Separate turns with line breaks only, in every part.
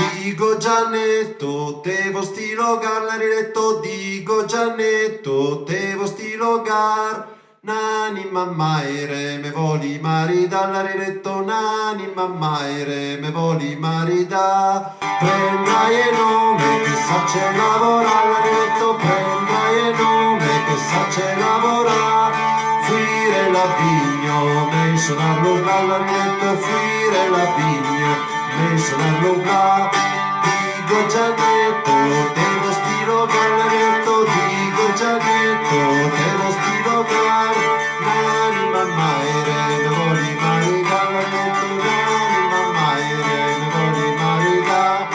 Digo Giannetto, te vo stilogar la riletto, digo Giannetto, te vo stilogar. Nani mammaire me voli marida la riletto, nani mammaire me voli marida. Prendrai e nome che sa c'è lavora la riletto, prendrai e nome che sa c'è lavora. Fuire la vigno, me sonarlo la riletto, fuire la vigno, me sonarlo bla. Digo Giannetto, devo stilogar la riletto, digo Giannetto, devo stilogar. Nani mammaire me voli marida la riletto, nani mammaire me voli marida.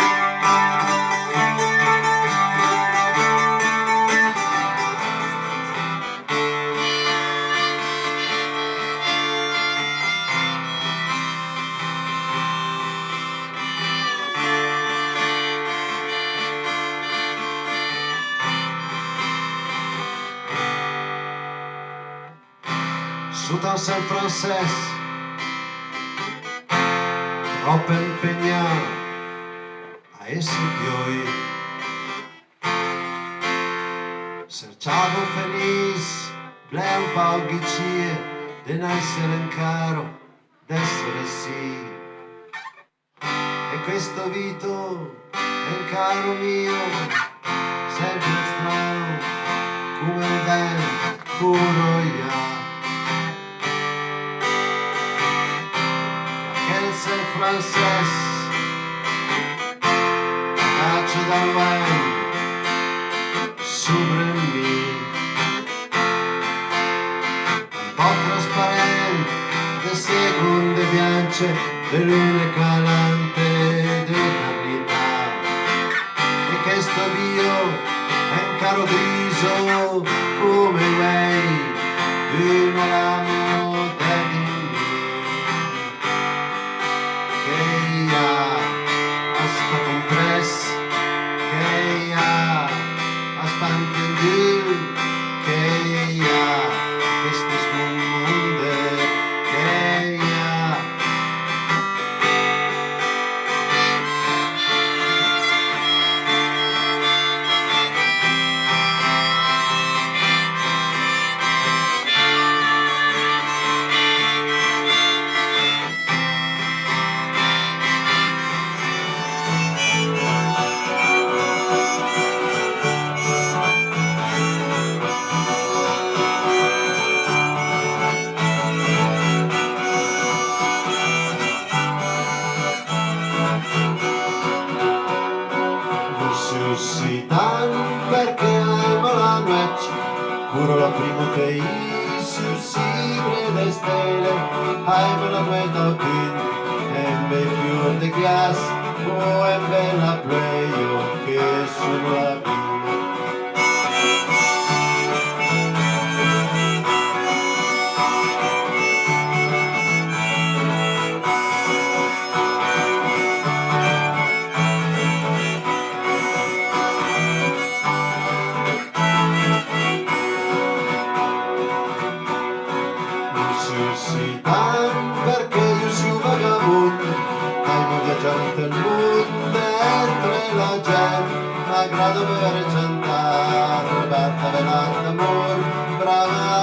Sous un San Francés, troppo impegnato a essere pioi. Cercavo feliz, ble un po' ghicie, di non essere in caro, d'essere sì. E questo Vito è un caro mio, sempre strano, come un vento puro io. San Francés, caccia dal vento sopra me, un po' trasparente, de seconde biance, de lune calante, d'eternità. E questo Dio è un caro griso come lei, di una ramo di aspa compress, che aspa entendu, che questo mondo, che suscitan perché amo la noce, curo la prima che io suscite le stelle, amo la noce d'autunno, embe fior de glas, o embe la pleio che sono la vita. Perché io sono vagabondo, amo viaggiare nel mondo, entre la gente, m'agrada per cantare, Roberta Velar d'amor, brava